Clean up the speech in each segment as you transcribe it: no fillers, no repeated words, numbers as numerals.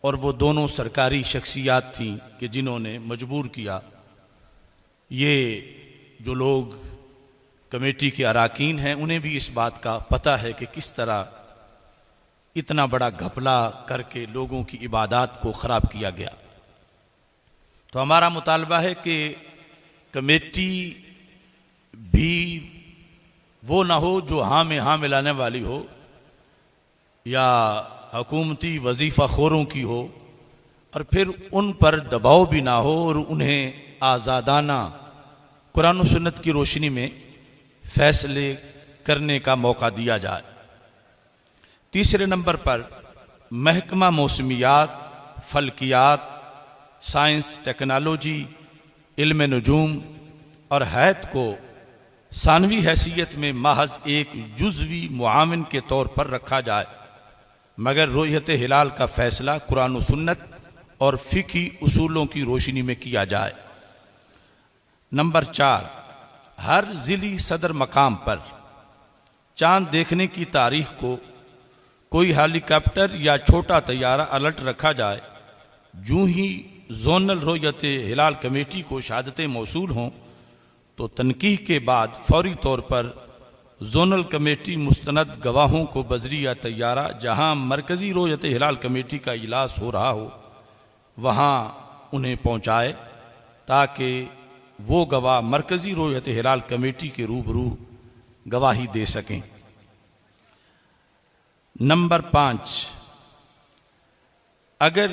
और वो दोनों सरकारी शख्सियात थीं कि जिन्होंने मजबूर किया। ये जो लोग कमेटी के अराकीन हैं उन्हें भी इस बात का पता है कि किस तरह इतना बड़ा घपला करके लोगों की इबादत को ख़राब किया गया। तो हमारा मुतालबा है कि कमेटी भी वो ना हो जो हाँ में हाँ मिलाने वाली हो या हुकूमती वजीफ़ा खोरों की हो, और फिर उन पर दबाव भी ना हो और उन्हें आज़ादाना कुरान और सुन्नत की रोशनी में फैसले करने का मौका दिया जाए। तीसरे नंबर पर महकमा मौसमियात, फल्कियात, साइंस, टेक्नोलॉजी, इल्म नजूम और हैत को सानवी हैसियत में महज एक जुज़वी मुआविन के तौर पर रखा जाए, मगर रोयत हिलाल का फैसला कुरान व सुन्नत और फ़िक़ही उसूलों की रोशनी में किया जाए। नंबर 4, हर ज़िली सदर मकाम पर चांद देखने की तारीख को कोई हेलीकॉप्टर या छोटा तैयारा अलर्ट रखा जाए। यूं ही जोनल रोयत हिलाल कमेटी को शहादतें मौसूल हों तो तनकीह के बाद फौरी तौर पर जोनल कमेटी मुस्तनद गवाहों को बजरिया तैयारा जहां मरकज़ी रोयत हिलाल कमेटी का इजलास हो रहा हो वहां उन्हें पहुंचाए, ताकि वो गवाह मरकज़ी रोयत हिलाल कमेटी के रूबरू गवाही दे सकें। नंबर 5, अगर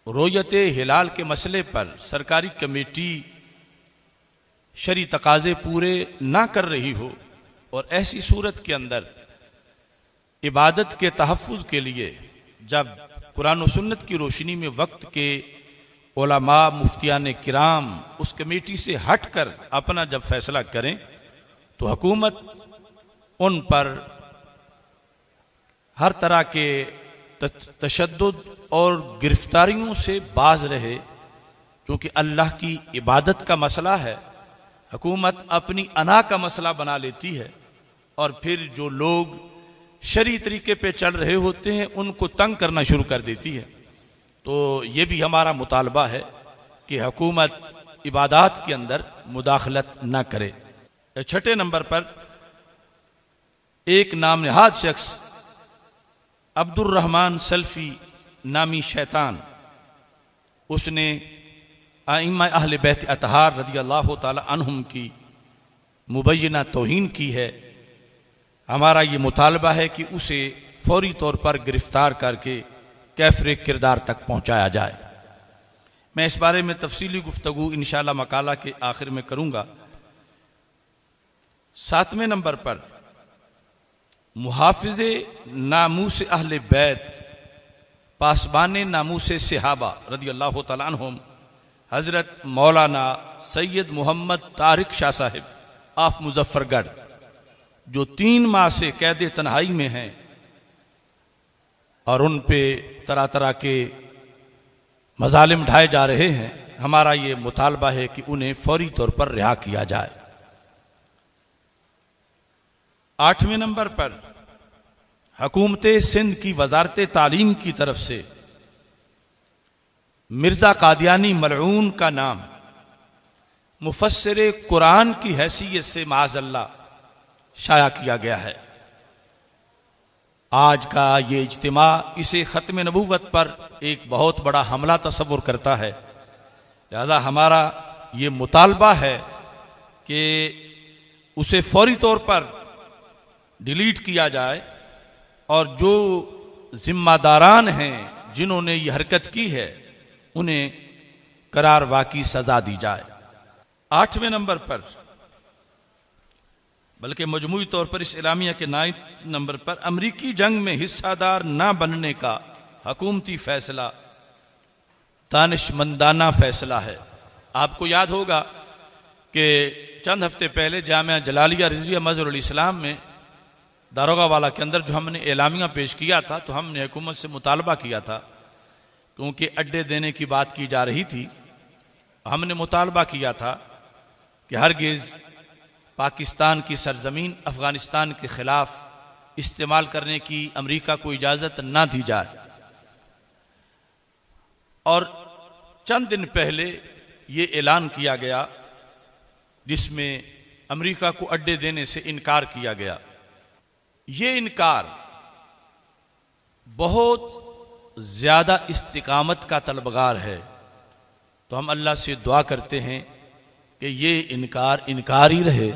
रोयत हिलाल के मसले पर सरकारी कमेटी शरी तकाज़े पूरे ना कर रही हो और ऐसी सूरत के अंदर इबादत के तहफ़्फ़ुज़ के लिए जब कुरान और सुन्नत की रोशनी में वक्त के उलमा, मुफ्तियान किराम उस कमेटी से हट कर अपना जब फैसला करें तो हुकूमत उन पर हर तरह के तशद्दुद और गिरफ्तारियों से बाज रहे, क्योंकि अल्लाह की इबादत का मसला है। हुकूमत अपनी अना का मसला बना लेती है और फिर जो लोग शरई तरीके पे चल रहे होते हैं उनको तंग करना शुरू कर देती है। तो ये भी हमारा मुतालबा है कि हुकूमत इबादत के अंदर मुदाखलत न करे। 6 नंबर पर एक नामनहाद शख्स अब्दुर्रहमान सल्फी नामी शैतान, उसने आइम्मा अहले बैत अतहार रदियल्लाहु ताला अन्हुम की मुबय्यना तौहीन की है। हमारा ये मुतालबा है कि उसे फौरी तौर पर गिरफ्तार करके कैफरे किरदार तक पहुंचाया जाए। मैं इस बारे में तफसीली गुफ्तगू इंशाअल्लाह मकाला के आखिर में करूंगा। 7वें नंबर पर मुहाफ़िज़े नामूस अहले बैत, पासबान नामूस सहाबा रदियल्लाहु ताला अन्हुम हज़रत मौलाना सैयद मोहम्मद तारिक शाह साहिब ऑफ मुजफ्फरगढ़, जो 3 माह से कैद तन्हाई में हैं और उन पे तरह तरह के मजालिम ढाए जा रहे हैं, हमारा ये मुतालबा है कि उन्हें फौरी तौर पर रिहा किया जाए। 8वें नंबर पर हुकूमत सिंध की वजारत तालीम की तरफ से मिर्ज़ा कादियानी मलऊन का नाम मुफस्सिर कुरान की हैसियत से माज़अल्लाह शाया किया गया है। आज का ये इज्तिमा इसे ख़त्म नबूवत पर एक बहुत बड़ा हमला तस्वुर करता है। लिहाजा हमारा ये मुतालबा है कि उसे फौरी तौर पर डिलीट किया जाए और जो जिम्मेदारान हैं जिन्होंने ये हरकत की है उन्हें करार वाक़ई सजा दी जाए। 8वें नंबर पर, बल्कि मजमूई तौर पर इस इलामिया के 9 नंबर पर अमरीकी जंग में हिस्सादार ना बनने का हुकूमती फैसला दानिशमंदाना फैसला है। आपको याद होगा कि चंद हफ्ते पहले जामिया जलालिया रिजविया मज़हरुल इस्लाम में दारोगा वाला के अंदर जो हमने एलामिया पेश किया था, तो हमने हुकूमत से मुतालबा किया था, क्योंकि अड्डे देने की बात की जा रही थी। हमने मुतालबा किया था कि हरगिज़ पाकिस्तान की सरजमीन अफ़गानिस्तान के ख़िलाफ़ इस्तेमाल करने की अमेरिका को इजाज़त ना दी जाए। और चंद दिन पहले ये ऐलान किया गया जिसमें अमेरिका को अड्डे देने से इनकार किया गया। ये इनकार बहुत ज़्यादा इस्तिकामत का तलबगार है। तो हम अल्लाह से दुआ करते हैं कि ये इनकार ही रहे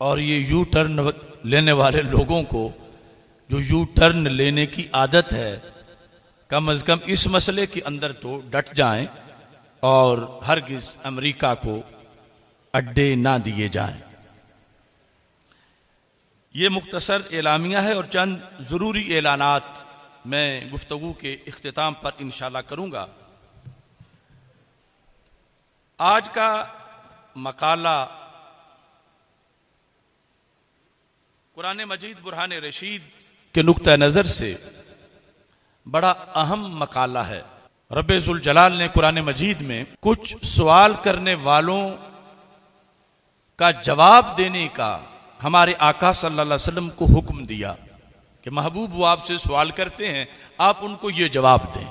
और ये यू टर्न लेने वाले लोगों को जो यू टर्न लेने की आदत है कम अज़ कम इस मसले के अंदर तो डट जाएं और हरगिज़ अमेरिका को अड्डे ना दिए जाएं। ये मुख्तसर एलामिया है और चंद ज़रूरी ऐलानात मैं गुफ्तगू के इख्तिताम पर इंशाअल्लाह करूँगा। आज का मकाला कुरान मजीद बुरहान रशीद के नुक्ता नज़र से बड़ा अहम मकाला है। रब्बे ज़ुल जलाल ने कुरान मजीद में कुछ सवाल करने वालों का जवाब देने का हमारे आका सल्लल्लाहु अलैहि वसल्लम को हुक्म दिया कि महबूब वो आपसे सवाल करते हैं, आप उनको ये जवाब दें।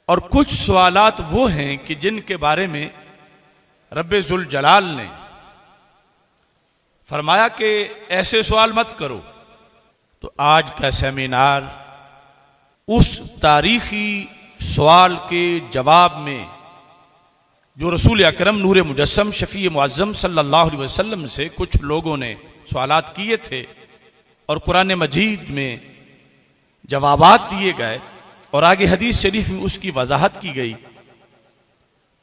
और कुछ सवालात वो हैं कि जिनके बारे में रब्बे ज़ुल जलाल ने फरमाया कि ऐसे सवाल मत करो। तो आज का सेमिनार उस तारीखी सवाल के जवाब में जो रसूल अकरम नूर मुजस्सम शफी मुअज़्ज़म सल्लल्लाहु अलैहि वसल्लम से कुछ लोगों ने सवालात किए थे और कुरान मजीद में जवाबात दिए गए और आगे हदीस शरीफ में उसकी वजाहत की गई।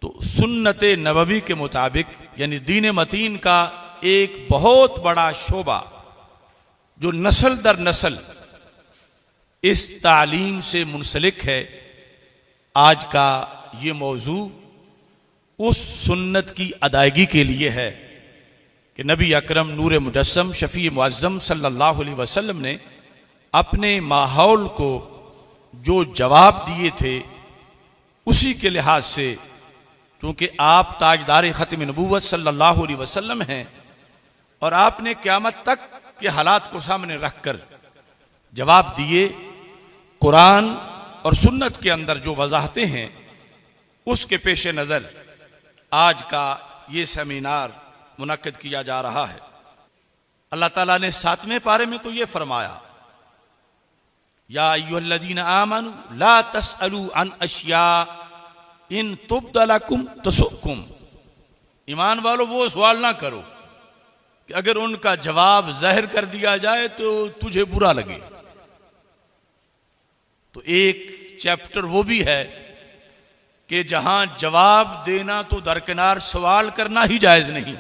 तो सुन्नत नबवी के मुताबिक यानी दीन मतीन का एक बहुत बड़ा शोबा जो नस्ल दर नस्ल इस तालीम से मुंसलिक है, आज का ये मौजू उस सुन्नत की अदायगी के लिए है कि नबी अकरम नूर मुजस्सम शफी मुअज़्ज़म सल्लल्लाहु अलैहि वसल्लम ने अपने माहौल को जो जवाब दिए थे उसी के लिहाज से, क्योंकि आप ताजदार ख़त्म नबूवत सल्लल्लाहु अलैहि वसल्लम हैं और आपने क़यामत तक के हालात को सामने रखकर जवाब दिए। कुरान और सुन्नत के अंदर जो वजाहतें हैं उसके पेश नज़र आज का ये सेमिनार मुनक्किद किया जा रहा है। अल्लाह ताला ने 7वें पारे में तो ये फरमाया, या अय्युहल्लज़ीना आमनू ला तसअलू अन अशिया इन तुब्द लकुम तसुकुम। ईमान वालों वो सवाल ना करो कि अगर उनका जवाब जाहिर कर दिया जाए तो तुझे बुरा लगे। तो एक चैप्टर वो भी है कि जहां जवाब देना तो दरकिनार, सवाल करना ही जायज नहीं।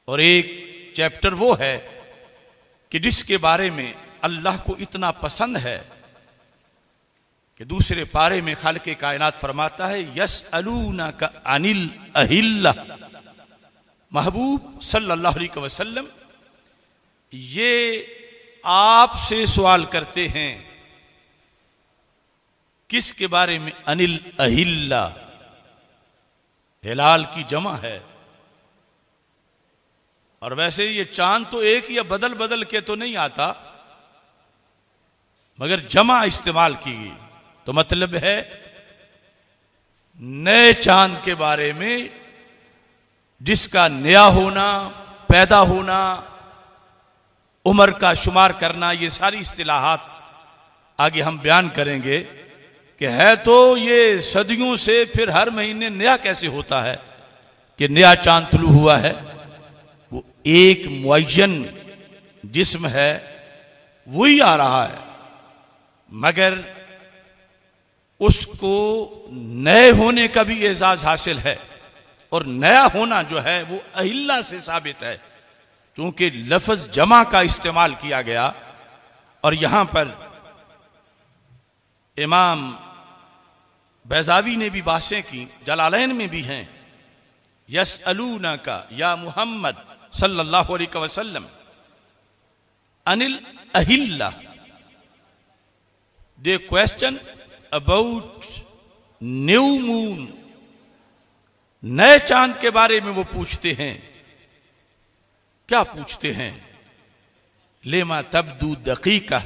और एक चैप्टर वो है कि जिसके बारे में अल्लाह को इतना पसंद है कि दूसरे पारे में खालिक़ कायनात फरमाता है, यसअलूनका अनिल अहिल्ला। महबूब सल्लल्लाहु अलैहि वसल्लम ये आपसे सवाल करते हैं किसके बारे में? अनिल अहिल्ला, हिलाल की जमा है। और वैसे ये चांद तो एक या बदल बदल के तो नहीं आता, मगर जमा इस्तेमाल की गई तो मतलब है नए चांद के बारे में जिसका नया होना, पैदा होना, उम्र का शुमार करना, ये सारी इस्तिलाहात आगे हम बयान करेंगे कि है तो ये सदियों से, फिर हर महीने नया कैसे होता है कि नया चांद तुलू हुआ है। वो एक मुअय्यन जिस्म है वही आ रहा है, मगर उसको नए होने का भी एजाज हासिल है। और नया होना जो है वो अहिल्ला से साबित है, क्योंकि लफ्ज जमा का इस्तेमाल किया गया। और यहां पर इमाम बैज़ावी ने भी बातें की, जलालैन में भी हैं, यसअलूनका या मुहम्मद सल्लल्लाहु अलैहि वसल्लम अनिल अहिल्ला। दे क्वेश्चन अबाउट न्यू मून, नए चांद के बारे में वो पूछते हैं। क्या पूछते हैं? लेमा तब्दू दकीका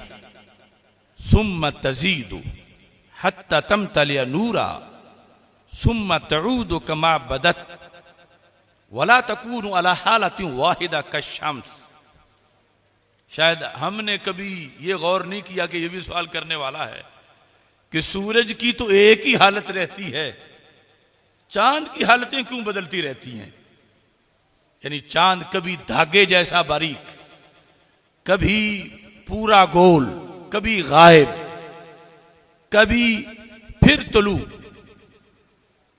सुम्मा तजीदू हत्ता तमतलिया नूरा सुम्मा तऊदु कमा बदत वला तकूनु अला हालतिन वाहिदा कशम्स। शायद हमने कभी ये गौर नहीं किया कि ये भी सवाल करने वाला है कि सूरज की तो एक ही हालत रहती है, चांद की हालतें क्यों बदलती रहती हैं। यानी चांद कभी धागे जैसा बारीक, कभी पूरा गोल, कभी गायब, कभी फिर तुलू,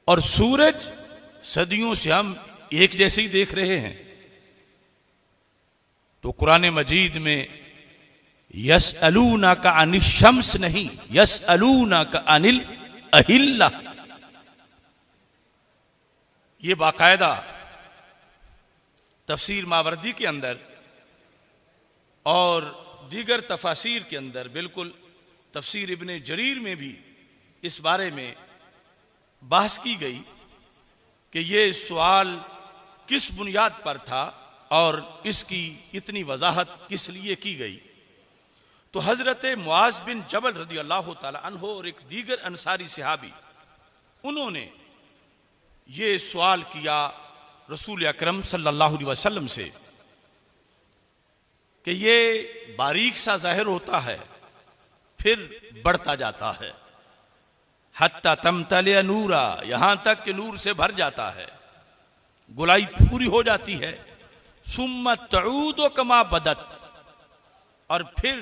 और सूरज सदियों से हम एक जैसे ही देख रहे हैं। तो कुरान मजीद में यसअलूना का अनिल शम्स नहीं, यसअलूना का अनिल अहिल्ला, ये बाकायदा तफसीर मावरदी के अंदर और दीगर तफासीर के अंदर, बिल्कुल तफसीर इब्ने जरीर में भी इस बारे में बहस की गई कि ये सवाल किस बुनियाद पर था और इसकी इतनी वजाहत किस लिए की गई। तो हजरत मुआज बिन जबल रदी अल्लाह ताला अन्हो और एक दीगर अंसारी सहाबी, उन्होंने ये सवाल किया रसूल अकरम सल्लल्लाहु अलैहि वसल्लम से कि ये बारीक सा जाहिर होता है फिर बढ़ता जाता है, हत्ता तमतलिया नूरा, यहां तक कि नूर से भर जाता है, गुलाई पूरी हो जाती है, सुम्मा तऊदु कमा बदत, और फिर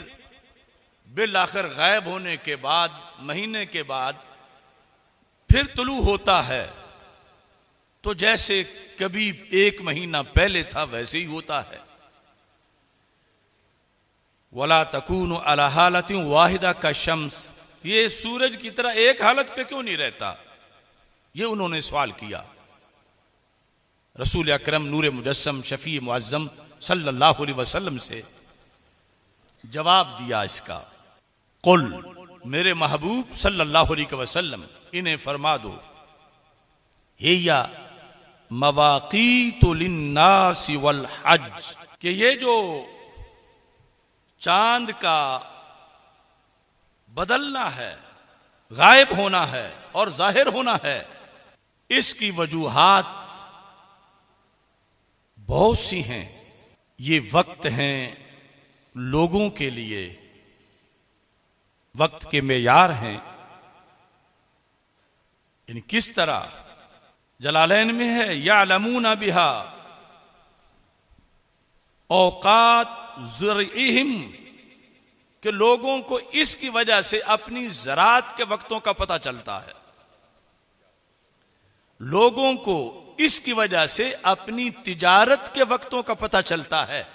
बिल आखिर गायब होने के बाद, महीने के बाद फिर तुलू होता है, तो जैसे कभी एक महीना पहले था वैसे ही होता है। वला तकूनु अला हालतिन वाहिदा का शम्स, ये सूरज की तरह एक हालत पे क्यों नहीं रहता, ये उन्होंने सवाल किया। रसूल अकरम नूर मुजस्सम शफी मुअज्जम सल्लल्लाहु अलैहि वसल्लम से जवाब दिया इसका, कुल, मेरे महबूब सल्लल्लाहु अलैहि वसल्लम इन्हें फरमा दो, हिया मवाक़ीतु लिन्नासि वल हज, कि ये जो चांद का बदलना है, गायब होना है और जाहिर होना है, इसकी वजूहात बहुत सी हैं। ये वक्त हैं लोगों के लिए, वक्त के मेयार हैं। यानी किस तरह जलालैन में है, यालमूना बिहा औकात ज़ुरइहिम, कि लोगों को इसकी वजह से अपनी ज़रात के वक्तों का पता चलता है, लोगों को इसकी वजह से अपनी तिजारत के वक्तों का पता चलता है,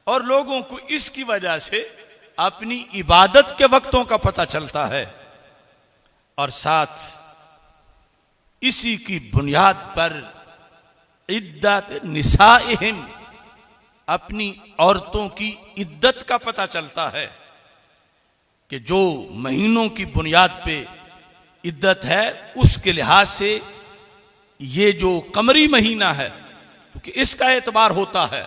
और लोगों को इसकी वजह से अपनी इबादत के वक्तों का पता चलता है। और साथ इसी की बुनियाद पर इद्दत निसाइहिम, अपनी औरतों की इद्दत का पता चलता है कि जो महीनों की बुनियाद पे इद्दत है, उसके लिहाज से ये जो कमरी महीना है, क्योंकि इसका एतबार होता है,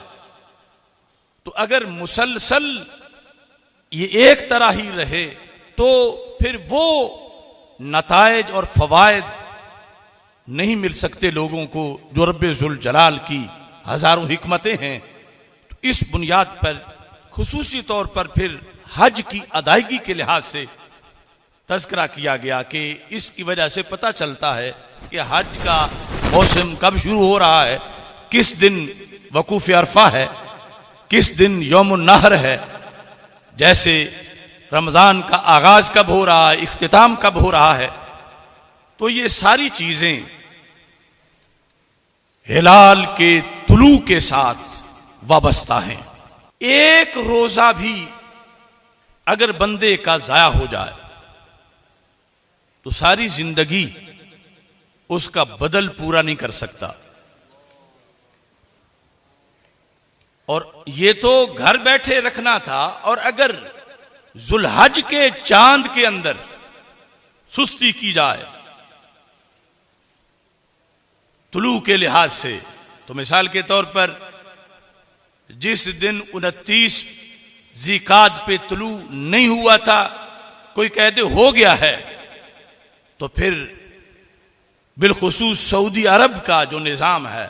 तो अगर मुसलसल ये एक तरह ही रहे तो फिर वो नताइज और फवायद नहीं मिल सकते लोगों को जो रब्बे जुल जलाल की हजारों हिकमतें हैं। तो इस बुनियाद पर खुसूसी तौर पर फिर हज की अदायगी के लिहाज से तज़किरा किया गया कि इसकी वजह से पता चलता है कि हज का मौसम कब शुरू हो रहा है, किस दिन वकूफ़ अरफा है, किस दिन यौमुन नहर है, जैसे रमज़ान का आगाज़ कब हो रहा है, इख्तिताम कब हो रहा है। तो ये सारी चीज़ें हिलाल के तुलू के साथ वाबस्ता हैं। एक रोज़ा भी अगर बंदे का ज़ाया हो जाए तो सारी जिंदगी उसका बदल पूरा नहीं कर सकता। और ये तो घर बैठे रखना था, और अगर जुल्हज के चांद के अंदर सुस्ती की जाए तुलू के लिहाज से, तो मिसाल के तौर पर जिस दिन 29 ज़िकाद पे तुलू नहीं हुआ था, कोई कह दे हो गया है, तो फिर बिलखुसूस सऊदी अरब का जो निज़ाम है